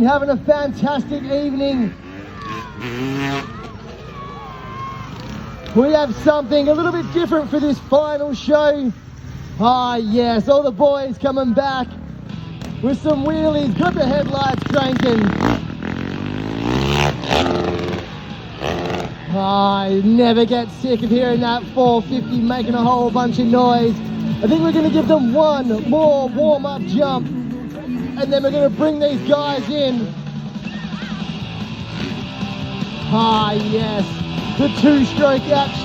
Having a fantastic evening. We have something a little bit different for this final show. Ah yes, all the boys coming back with some wheelies. Got the headlights cranking. I never get sick of hearing that 450 making a whole bunch of noise. I think we're going to give them one more warm-up jump, and then we're going to bring these guys in. Ah yes, the two-stroke action.